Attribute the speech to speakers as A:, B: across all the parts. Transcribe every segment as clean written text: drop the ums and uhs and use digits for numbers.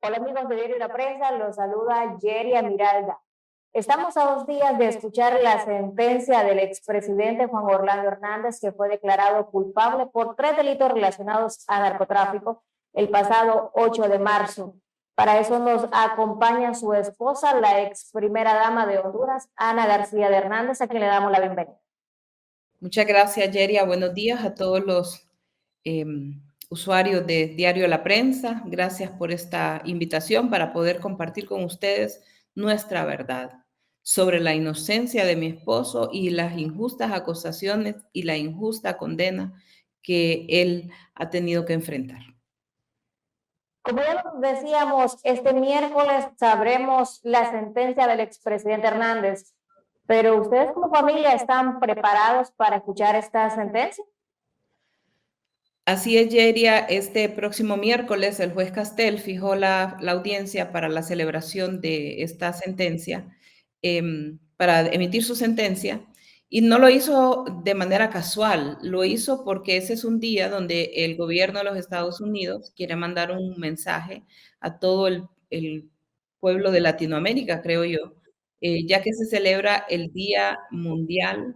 A: Hola amigos de Diario La Prensa, los saluda Yeria Miralda. Estamos a 2 días de escuchar la sentencia del expresidente Juan Orlando Hernández, que fue declarado culpable por 3 delitos relacionados a narcotráfico el pasado 8 de marzo. Para eso nos acompaña su esposa, la ex primera dama de Honduras, Ana García de Hernández, a quien le damos la bienvenida.
B: Muchas gracias, Yeria. Buenos días a todos los usuarios de Diario La Prensa. Gracias por esta invitación para poder compartir con ustedes nuestra verdad sobre la inocencia de mi esposo y las injustas acusaciones y la injusta condena que él ha tenido que enfrentar.
A: Como ya nos decíamos, este miércoles sabremos la sentencia del expresidente Hernández, pero ¿ustedes como familia están preparados para escuchar esta sentencia?
B: Así es, Yeria. Este próximo miércoles el juez Castel fijó la audiencia para la celebración de esta sentencia, para emitir su sentencia, y no lo hizo de manera casual, lo hizo porque ese es un día donde el gobierno de los Estados Unidos quiere mandar un mensaje a todo el pueblo de Latinoamérica, creo yo, ya que se celebra el Día Mundial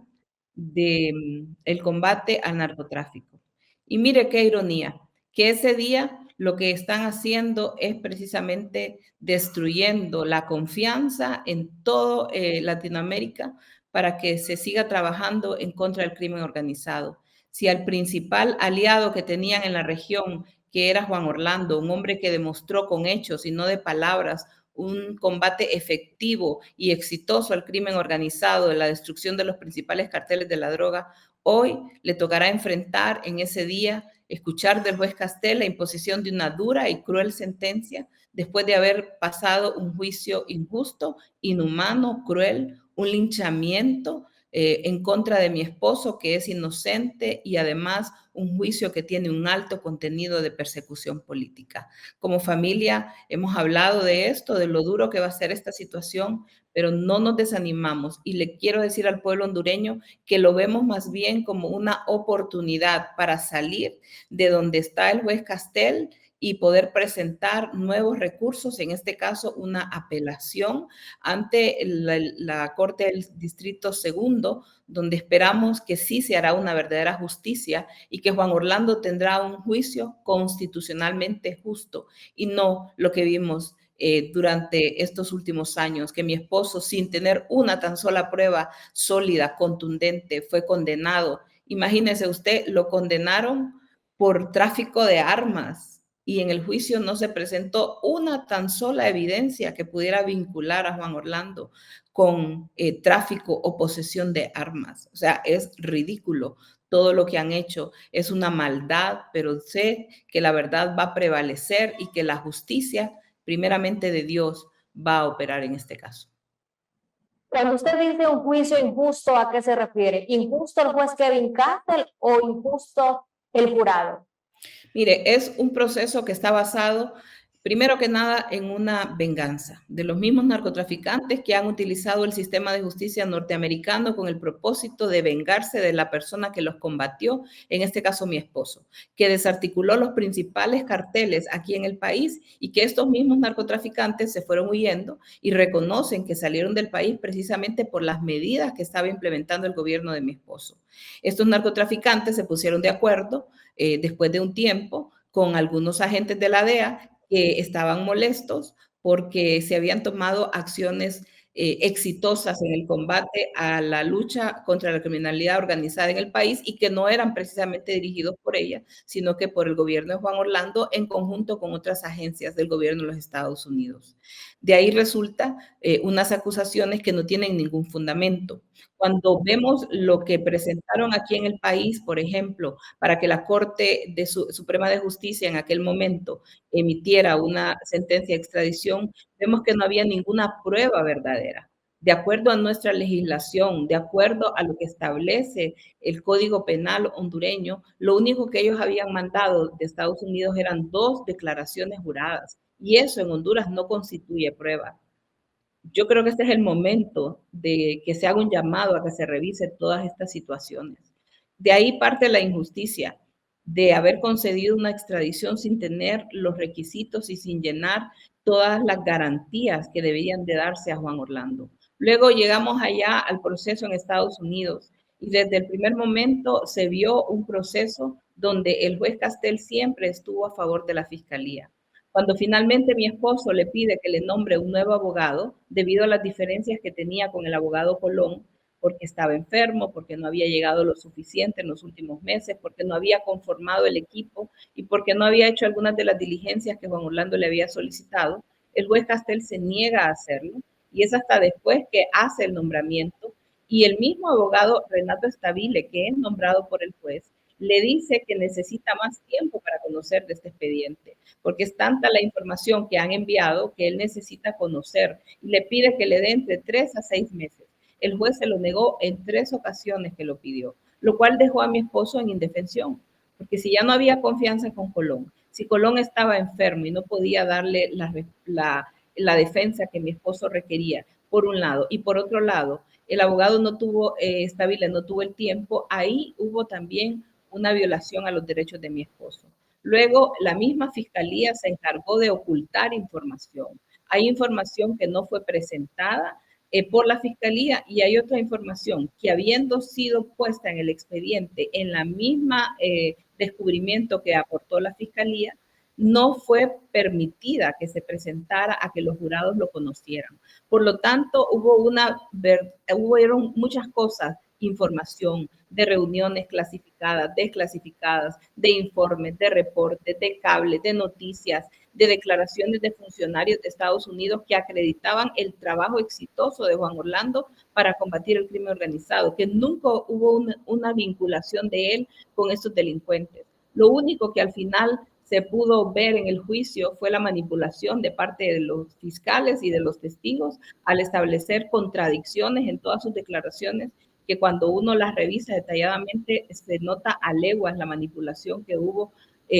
B: del Combate al Narcotráfico. Y mire qué ironía, que ese día lo que están haciendo es precisamente destruyendo la confianza en todo Latinoamérica para que se siga trabajando en contra del crimen organizado. Si al principal aliado que tenían en la región, que era Juan Orlando, un hombre que demostró con hechos y no de palabras un combate efectivo y exitoso al crimen organizado, de la destrucción de los principales carteles de la droga, hoy le tocará enfrentar en ese día, escuchar del juez Castel la imposición de una dura y cruel sentencia después de haber pasado un juicio injusto, inhumano, cruel, un linchamiento en contra de mi esposo, que es inocente, y además un juicio que tiene un alto contenido de persecución política. Como familia hemos hablado de esto, de lo duro que va a ser esta situación, pero no nos desanimamos, y le quiero decir al pueblo hondureño que lo vemos más bien como una oportunidad para salir de donde está el juez Castel y poder presentar nuevos recursos, en este caso una apelación ante la Corte del Distrito Segundo, donde esperamos que sí se hará una verdadera justicia y que Juan Orlando tendrá un juicio constitucionalmente justo, y no lo que vimos durante estos últimos años, que mi esposo, sin tener una tan sola prueba sólida, contundente, fue condenado. Imagínese usted, lo condenaron por tráfico de armas y en el juicio no se presentó una tan sola evidencia que pudiera vincular a Juan Orlando con tráfico o posesión de armas. O sea, es ridículo todo lo que han hecho, es una maldad, pero sé que la verdad va a prevalecer y que la justicia, primeramente de Dios, va a operar en este caso.
A: Cuando usted dice un juicio injusto, ¿a qué se refiere? ¿Injusto el juez Kevin Castle o injusto el jurado?
B: Mire, es un proceso que está basado, primero que nada, en una venganza de los mismos narcotraficantes que han utilizado el sistema de justicia norteamericano con el propósito de vengarse de la persona que los combatió, en este caso mi esposo, que desarticuló los principales carteles aquí en el país, y que estos mismos narcotraficantes se fueron huyendo y reconocen que salieron del país precisamente por las medidas que estaba implementando el gobierno de mi esposo. Estos narcotraficantes se pusieron de acuerdo después de un tiempo con algunos agentes de la DEA que estaban molestos porque se habían tomado acciones exitosas en el combate a la lucha contra la criminalidad organizada en el país, y que no eran precisamente dirigidos por ella, sino que por el gobierno de Juan Orlando en conjunto con otras agencias del gobierno de los Estados Unidos. De ahí resulta unas acusaciones que no tienen ningún fundamento. Cuando vemos lo que presentaron aquí en el país, por ejemplo, para que la Corte Suprema de Justicia en aquel momento emitiera una sentencia de extradición, vemos que no había ninguna prueba verdadera. De acuerdo a nuestra legislación, de acuerdo a lo que establece el Código Penal hondureño, lo único que ellos habían mandado de Estados Unidos eran 2 declaraciones juradas, y eso en Honduras no constituye prueba. Yo creo que este es el momento de que se haga un llamado a que se revise todas estas situaciones. De ahí parte la injusticia. de haber concedido una extradición sin tener los requisitos y sin llenar todas las garantías que debían de darse a Juan Orlando. Luego llegamos allá al proceso en Estados Unidos y desde el primer momento se vio un proceso donde el juez Castel siempre estuvo a favor de la fiscalía. Cuando finalmente mi esposo le pide que le nombre un nuevo abogado, debido a las diferencias que tenía con el abogado Colón, porque estaba enfermo, porque no había llegado lo suficiente en los últimos meses, porque no había conformado el equipo y porque no había hecho algunas de las diligencias que Juan Orlando le había solicitado, el juez Castel se niega a hacerlo y es hasta después que hace el nombramiento y el mismo abogado Renato Stabile, que es nombrado por el juez, le dice que necesita más tiempo para conocer de este expediente, porque es tanta la información que han enviado que él necesita conocer y le pide que le dé entre 3 a 6 meses. El juez se lo negó en 3 ocasiones que lo pidió, lo cual dejó a mi esposo en indefensión, porque si ya no había confianza con Colón, si Colón estaba enfermo y no podía darle la defensa que mi esposo requería, por un lado, y por otro lado, el abogado no tuvo, estable, no tuvo el tiempo, ahí hubo también una violación a los derechos de mi esposo. Luego, la misma fiscalía se encargó de ocultar información. Hay información que no fue presentada por la fiscalía y hay otra información que habiendo sido puesta en el expediente en la misma descubrimiento que aportó la fiscalía, no fue permitida que se presentara a que los jurados lo conocieran. Por lo tanto, hubieron muchas cosas, información de reuniones clasificadas, desclasificadas, de informes, de reportes, de cables, de noticias, de declaraciones de funcionarios de Estados Unidos que acreditaban el trabajo exitoso de Juan Orlando para combatir el crimen organizado, que nunca hubo una vinculación de él con estos delincuentes. Lo único que al final se pudo ver en el juicio fue la manipulación de parte de los fiscales y de los testigos al establecer contradicciones en todas sus declaraciones que cuando uno las revisa detalladamente se nota a leguas la manipulación que hubo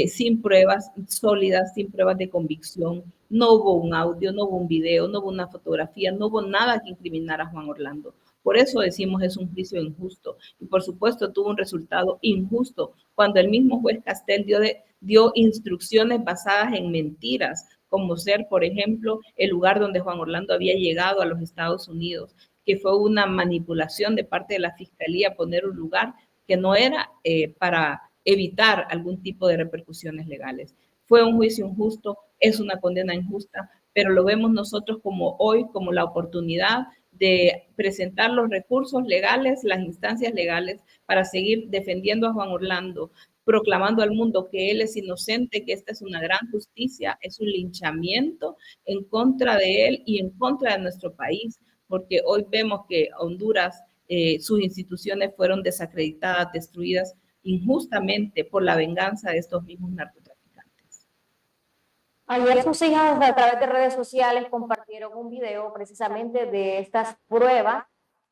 B: sin pruebas sólidas, sin pruebas de convicción. No hubo un audio, no hubo un video, no hubo una fotografía, no hubo nada que incriminara a Juan Orlando. Por eso decimos es un juicio injusto. Y por supuesto tuvo un resultado injusto cuando el mismo juez Castel dio instrucciones basadas en mentiras, como ser, por ejemplo, el lugar donde Juan Orlando había llegado a los Estados Unidos, que fue una manipulación de parte de la fiscalía poner un lugar que no era para evitar algún tipo de repercusiones legales. Fue un juicio injusto, es una condena injusta, pero lo vemos nosotros como hoy, como la oportunidad de presentar los recursos legales, las instancias legales para seguir defendiendo a Juan Orlando, proclamando al mundo que él es inocente, que esta es una gran justicia, es un linchamiento en contra de él y en contra de nuestro país, porque hoy vemos que Honduras, sus instituciones fueron desacreditadas, destruidas injustamente por la venganza de estos mismos narcotraficantes.
A: Ayer sus hijas a través de redes sociales compartieron un video precisamente de estas pruebas.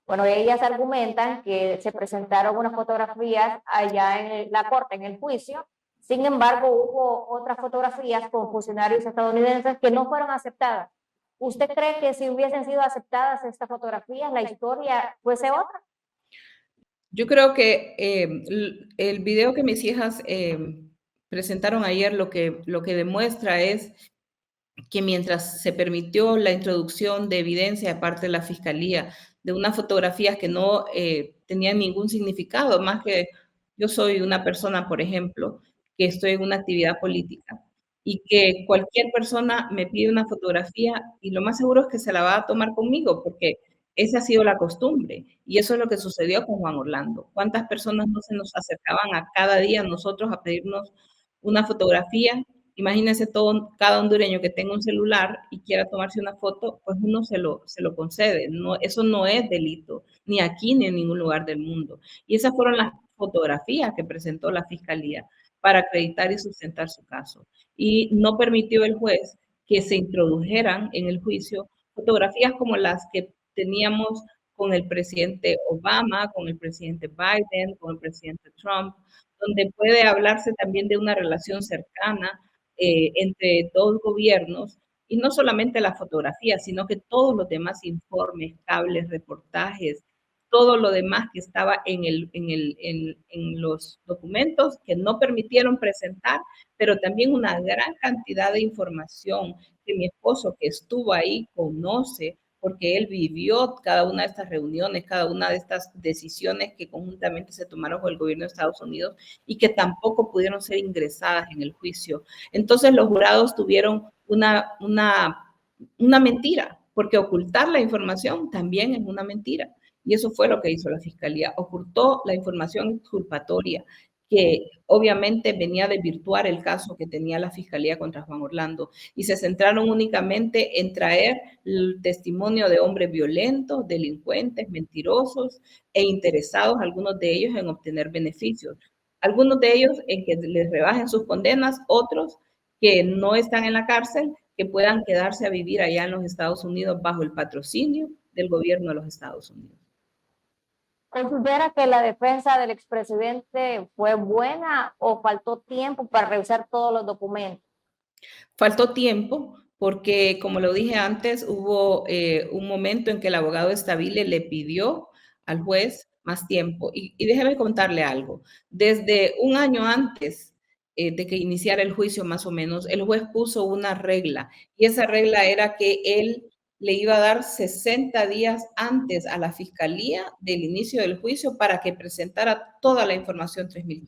A: Bueno, ellas argumentan que se presentaron unas fotografías allá en la corte, en el juicio. Sin embargo, hubo otras fotografías con funcionarios estadounidenses que no fueron aceptadas. ¿Usted cree que si hubiesen sido aceptadas estas fotografías, la historia fuese otra?
B: Yo creo que el video que mis hijas presentaron ayer lo que demuestra es que mientras se permitió la introducción de evidencia de parte de la fiscalía de unas fotografías que no tenían ningún significado, más que yo soy una persona, por ejemplo, que estoy en una actividad política y que cualquier persona me pide una fotografía y lo más seguro es que se la va a tomar conmigo porque esa ha sido la costumbre y eso es lo que sucedió con Juan Orlando. ¿Cuántas personas no se nos acercaban a cada día nosotros a pedirnos una fotografía? Imagínense todo, cada hondureño que tenga un celular y quiera tomarse una foto, pues uno se lo concede. No, eso no es delito, ni aquí ni en ningún lugar del mundo. Y esas fueron las fotografías que presentó la fiscalía para acreditar y sustentar su caso. Y no permitió el juez que se introdujeran en el juicio fotografías como las que teníamos con el presidente Obama, con el presidente Biden, con el presidente Trump, donde puede hablarse también de una relación cercana entre dos gobiernos, y no solamente la fotografía, sino que todos los demás informes, cables, reportajes, todo lo demás que estaba en los documentos que no permitieron presentar, pero también una gran cantidad de información que mi esposo, que estuvo ahí, conoce, porque él vivió cada una de estas reuniones, cada una de estas decisiones que conjuntamente se tomaron con el gobierno de Estados Unidos y que tampoco pudieron ser ingresadas en el juicio. Entonces los jurados tuvieron una mentira, porque ocultar la información también es una mentira. Y eso fue lo que hizo la fiscalía. Ocultó la información exculpatoria, que obviamente venía a desvirtuar el caso que tenía la fiscalía contra Juan Orlando. Y se centraron únicamente en traer el testimonio de hombres violentos, delincuentes, mentirosos e interesados, algunos de ellos en obtener beneficios. Algunos de ellos en que les rebajen sus condenas, otros que no están en la cárcel, que puedan quedarse a vivir allá en los Estados Unidos bajo el patrocinio del gobierno de los Estados Unidos.
A: ¿Considera que la defensa del expresidente fue buena o faltó tiempo para revisar todos los documentos?
B: Faltó tiempo porque, como lo dije antes, hubo un momento en que el abogado Stabile le pidió al juez más tiempo. Y déjeme contarle algo. Desde un año antes de que iniciara el juicio, más o menos, el juez puso una regla y esa regla era que él le iba a dar 60 días antes a la fiscalía del inicio del juicio para que presentara toda la información 3.000.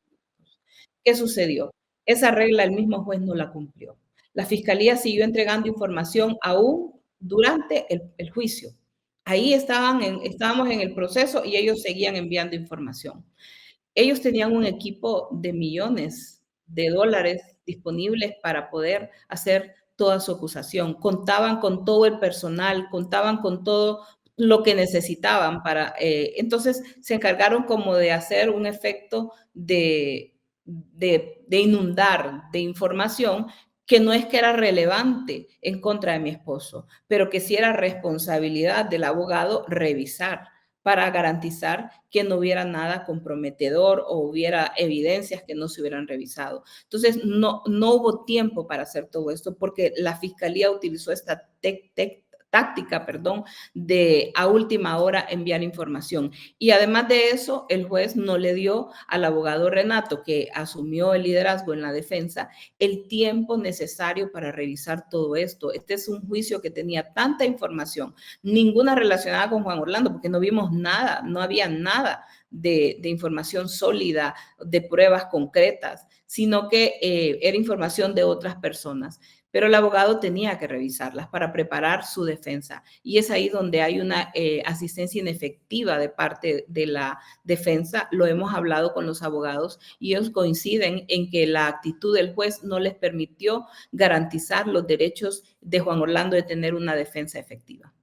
B: ¿Qué sucedió? Esa regla el mismo juez no la cumplió. La fiscalía siguió entregando información aún durante el juicio. Ahí estábamos en el proceso y ellos seguían enviando información. Ellos tenían un equipo de millones de dólares disponibles para poder hacer toda su acusación. Contaban con todo el personal, contaban con todo lo que necesitaban para, entonces se encargaron como de hacer un efecto de inundar de información que no es que era relevante en contra de mi esposo, pero que sí era responsabilidad del abogado revisar para garantizar que no hubiera nada comprometedor o hubiera evidencias que no se hubieran revisado. Entonces, no hubo tiempo para hacer todo esto porque la fiscalía utilizó esta táctica, de a última hora enviar información. Y además de eso, el juez no le dio al abogado Renato, que asumió el liderazgo en la defensa, el tiempo necesario para revisar todo esto. Este es un juicio que tenía tanta información, ninguna relacionada con Juan Orlando, porque no vimos nada, no había nada de información sólida, de pruebas concretas, sino que era información de otras personas. Pero el abogado tenía que revisarlas para preparar su defensa. Y es ahí donde hay una asistencia inefectiva de parte de la defensa. Lo hemos hablado con los abogados y ellos coinciden en que la actitud del juez no les permitió garantizar los derechos de Juan Orlando de tener una defensa efectiva.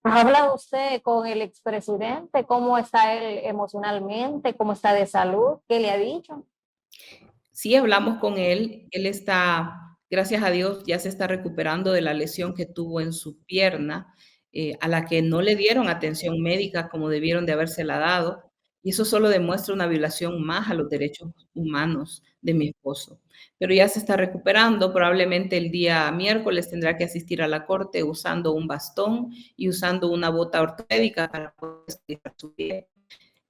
A: ¿Ha hablado usted con el expresidente? ¿Cómo está él emocionalmente? ¿Cómo está de salud? ¿Qué le ha dicho?
B: Sí, hablamos con él. Él está, gracias a Dios, ya se está recuperando de la lesión que tuvo en su pierna, a la que no le dieron atención médica como debieron de habérsela dado. Y eso solo demuestra una violación más a los derechos humanos de mi esposo. Pero ya se está recuperando. Probablemente el día miércoles tendrá que asistir a la corte usando un bastón y usando una bota ortopédica para poder estirar su pie.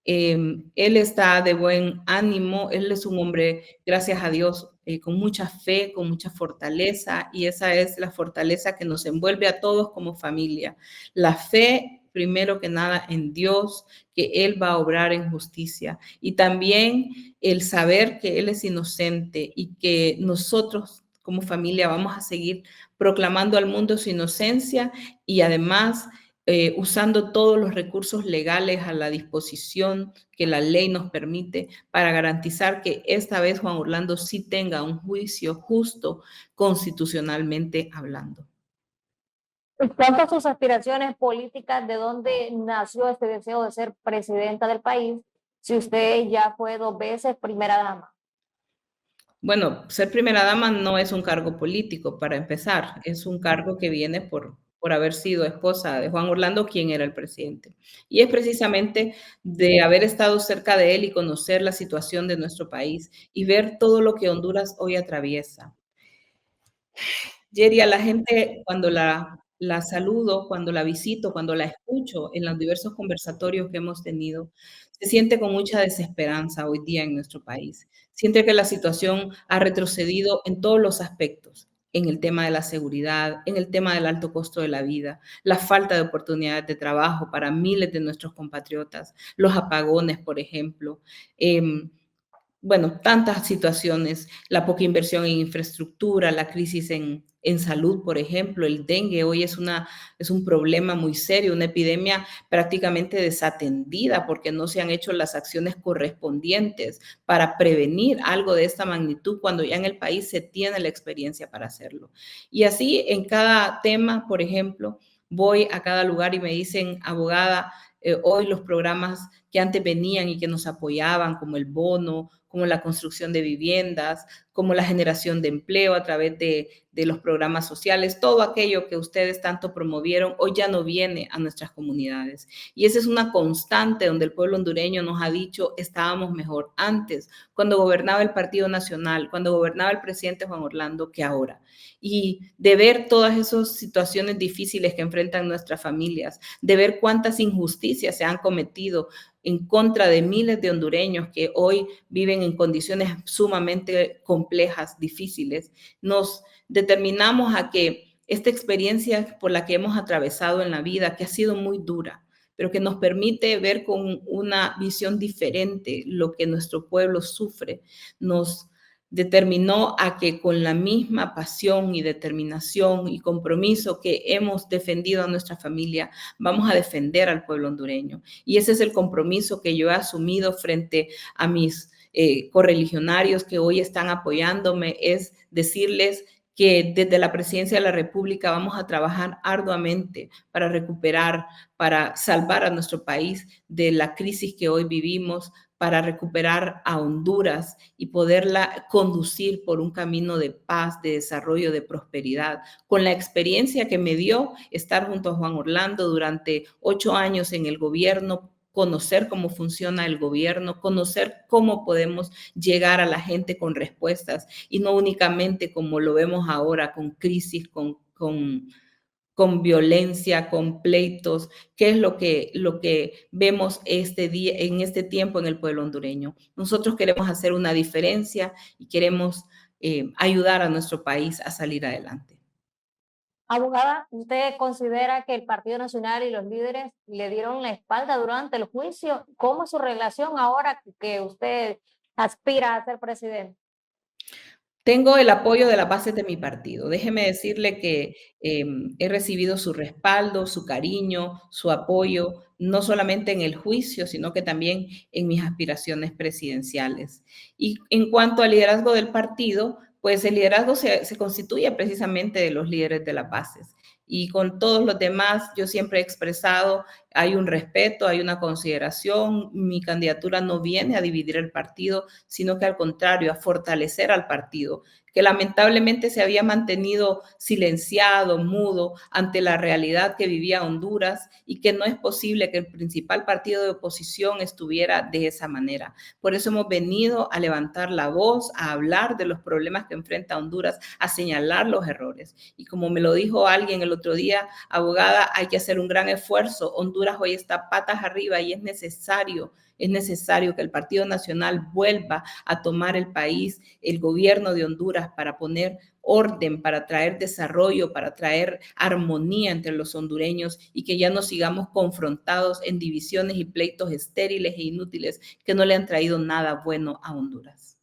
B: Él está de buen ánimo, él es un hombre, gracias a Dios, con mucha fe, con mucha fortaleza, y esa es la fortaleza que nos envuelve a todos como familia. La fe, primero que nada, en Dios, que Él va a obrar en justicia, y también el saber que Él es inocente y que nosotros como familia vamos a seguir proclamando al mundo su inocencia y además usando todos los recursos legales a la disposición que la ley nos permite para garantizar que esta vez Juan Orlando sí tenga un juicio justo constitucionalmente hablando.
A: ¿Cuánto a sus aspiraciones políticas, de dónde nació este deseo de ser presidenta del país, si usted ya fue 2 veces primera dama?
B: Bueno, ser primera dama no es un cargo político, para empezar, es un cargo que viene por haber sido esposa de Juan Orlando, quien era el presidente. Y es precisamente de haber estado cerca de él y conocer la situación de nuestro país y ver todo lo que Honduras hoy atraviesa. Jerry, a la gente cuando la la saludo, cuando la visito, cuando la escucho en los diversos conversatorios que hemos tenido, se siente con mucha desesperanza hoy día en nuestro país. Siente que la situación ha retrocedido en todos los aspectos, en el tema de la seguridad, en el tema del alto costo de la vida, la falta de oportunidades de trabajo para miles de nuestros compatriotas, los apagones, por ejemplo, bueno, tantas situaciones, la poca inversión en infraestructura, la crisis en salud, por ejemplo, el dengue hoy es un problema muy serio, una epidemia prácticamente desatendida porque no se han hecho las acciones correspondientes para prevenir algo de esta magnitud cuando ya en el país se tiene la experiencia para hacerlo. Y así en cada tema, por ejemplo, voy a cada lugar y me dicen, abogada, hoy los programas que antes venían y que nos apoyaban, como el bono, como la construcción de viviendas, como la generación de empleo a través de los programas sociales, todo aquello que ustedes tanto promovieron, hoy ya no viene a nuestras comunidades. Y esa es una constante donde el pueblo hondureño nos ha dicho, estábamos mejor antes, cuando gobernaba el Partido Nacional, cuando gobernaba el presidente Juan Orlando, que ahora. Y de ver todas esas situaciones difíciles que enfrentan nuestras familias, de ver cuántas injusticias se han cometido en contra de miles de hondureños que hoy viven en condiciones sumamente complejas, difíciles, nos determinamos a que esta experiencia por la que hemos atravesado en la vida, que ha sido muy dura, pero que nos permite ver con una visión diferente lo que nuestro pueblo sufre, nos determinó a que con la misma pasión y determinación y compromiso que hemos defendido a nuestra familia, vamos a defender al pueblo hondureño. Y ese es el compromiso que yo he asumido frente a mis correligionarios que hoy están apoyándome, es decirles que desde la Presidencia de la República vamos a trabajar arduamente para recuperar, para salvar a nuestro país de la crisis que hoy vivimos, para recuperar a Honduras y poderla conducir por un camino de paz, de desarrollo, de prosperidad. Con la experiencia que me dio estar junto a Juan Orlando durante 8 años en el gobierno, conocer cómo funciona el gobierno, conocer cómo podemos llegar a la gente con respuestas y no únicamente como lo vemos ahora con crisis, con violencia, con pleitos, qué es lo que vemos este día, en este tiempo en el pueblo hondureño. Nosotros queremos hacer una diferencia y queremos ayudar a nuestro país a salir adelante.
A: Abogada, ¿usted considera que el Partido Nacional y los líderes le dieron la espalda durante el juicio? ¿Cómo es su relación ahora que usted aspira a ser presidente?
B: Tengo el apoyo de las bases de mi partido. Déjeme decirle que he recibido su respaldo, su cariño, su apoyo, no solamente en el juicio, sino que también en mis aspiraciones presidenciales. Y en cuanto al liderazgo del partido, pues el liderazgo se constituye precisamente de los líderes de las bases. Y con todos los demás, yo siempre he expresado, hay un respeto, hay una consideración. Mi candidatura no viene a dividir el partido, sino que al contrario, a fortalecer al partido, que lamentablemente se había mantenido silenciado, mudo ante la realidad que vivía Honduras y que no es posible que el principal partido de oposición estuviera de esa manera. Por eso hemos venido a levantar la voz, a hablar de los problemas que enfrenta Honduras, a señalar los errores. Y como me lo dijo alguien el otro día, abogada, hay que hacer un gran esfuerzo. Honduras hoy está patas arriba y es necesario que el Partido Nacional vuelva a tomar el país, el gobierno de Honduras, para poner orden, para traer desarrollo, para traer armonía entre los hondureños y que ya no sigamos confrontados en divisiones y pleitos estériles e inútiles que no le han traído nada bueno a Honduras.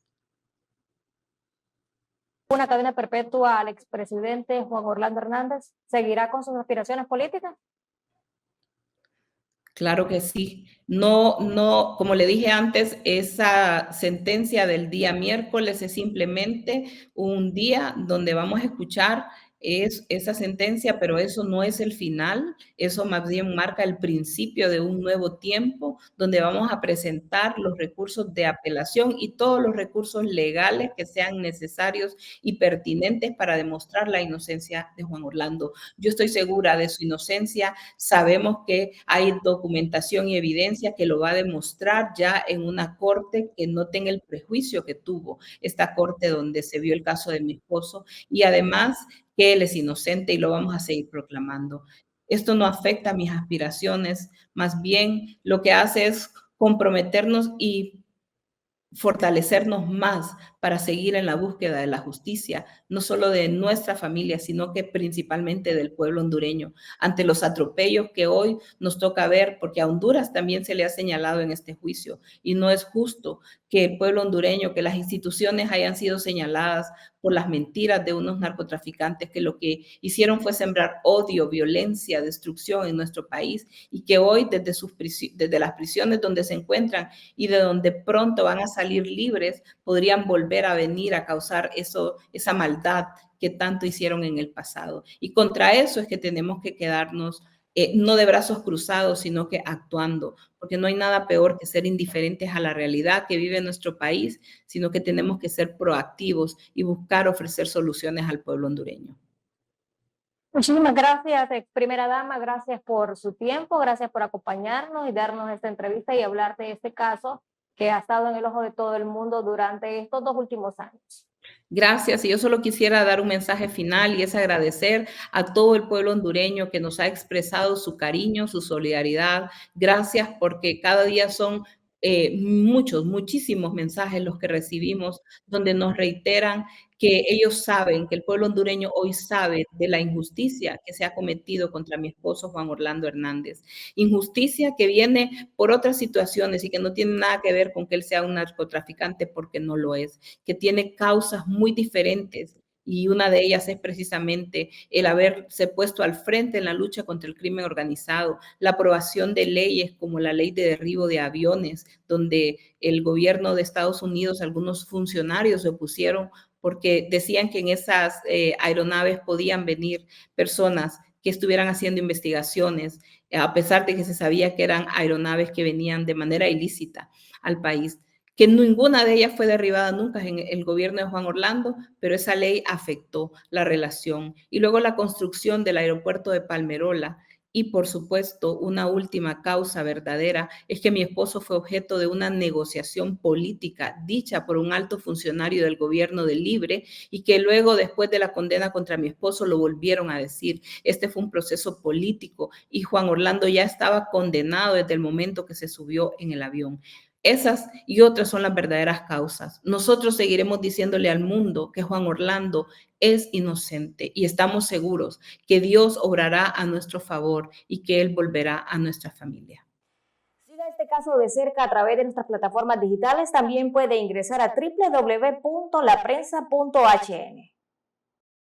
A: ¿Una cadena perpetua al expresidente Juan Orlando Hernández? ¿Seguirá con sus aspiraciones políticas?
B: Claro que sí. No, no, como le dije antes, esa sentencia del día miércoles es simplemente un día donde vamos a escuchar esa sentencia, pero eso no es el final, eso más bien marca el principio de un nuevo tiempo donde vamos a presentar los recursos de apelación y todos los recursos legales que sean necesarios y pertinentes para demostrar la inocencia de Juan Orlando. Yo estoy segura de su inocencia. Sabemos que hay documentación y evidencia que lo va a demostrar ya en una corte que no tenga el prejuicio que tuvo esta corte donde se vio el caso de mi esposo y además que él es inocente y lo vamos a seguir proclamando. Esto no afecta a mis aspiraciones, más bien lo que hace es comprometernos y fortalecernos más para seguir en la búsqueda de la justicia, no solo de nuestra familia, sino que principalmente del pueblo hondureño, ante los atropellos que hoy nos toca ver, porque a Honduras también se le ha señalado en este juicio, y no es justo que el pueblo hondureño, que las instituciones hayan sido señaladas por las mentiras de unos narcotraficantes que lo que hicieron fue sembrar odio, violencia, destrucción en nuestro país, y que hoy desde las prisiones donde se encuentran y de donde pronto van a salir libres, podrían volver a venir a causar esa maldad que tanto hicieron en el pasado. Y contra eso es que tenemos que quedarnos no de brazos cruzados, sino que actuando, porque no hay nada peor que ser indiferentes a la realidad que vive nuestro país, sino que tenemos que ser proactivos y buscar ofrecer soluciones al pueblo hondureño.
A: Muchísimas gracias, ex primera dama, gracias por su tiempo, gracias por acompañarnos y darnos esta entrevista y hablar de este caso que ha estado en el ojo de todo el mundo durante estos 2 últimos años.
B: Gracias. Y yo solo quisiera dar un mensaje final y es agradecer a todo el pueblo hondureño que nos ha expresado su cariño, su solidaridad. Gracias porque cada día son muchísimos mensajes los que recibimos donde nos reiteran que ellos saben, que el pueblo hondureño hoy sabe de la injusticia que se ha cometido contra mi esposo Juan Orlando Hernández. Injusticia que viene por otras situaciones y que no tiene nada que ver con que él sea un narcotraficante, porque no lo es, que tiene causas muy diferentes, y una de ellas es precisamente el haberse puesto al frente en la lucha contra el crimen organizado, la aprobación de leyes como la ley de derribo de aviones, donde el gobierno de Estados Unidos, algunos funcionarios se opusieron porque decían que en esas aeronaves podían venir personas que estuvieran haciendo investigaciones, a pesar de que se sabía que eran aeronaves que venían de manera ilícita al país, que ninguna de ellas fue derribada nunca en el gobierno de Juan Orlando, pero esa ley afectó la relación. Y luego la construcción del aeropuerto de Palmerola. Y por supuesto, una última causa verdadera es que mi esposo fue objeto de una negociación política dicha por un alto funcionario del gobierno de Libre, y que luego, después de la condena contra mi esposo, lo volvieron a decir. Este fue un proceso político y Juan Orlando ya estaba condenado desde el momento que se subió en el avión. Esas y otras son las verdaderas causas. Nosotros seguiremos diciéndole al mundo que Juan Orlando es inocente y estamos seguros que Dios obrará a nuestro favor y que Él volverá a nuestra familia.
A: Siga este caso de cerca a través de nuestras plataformas digitales. También puede ingresar a www.laprensa.hn.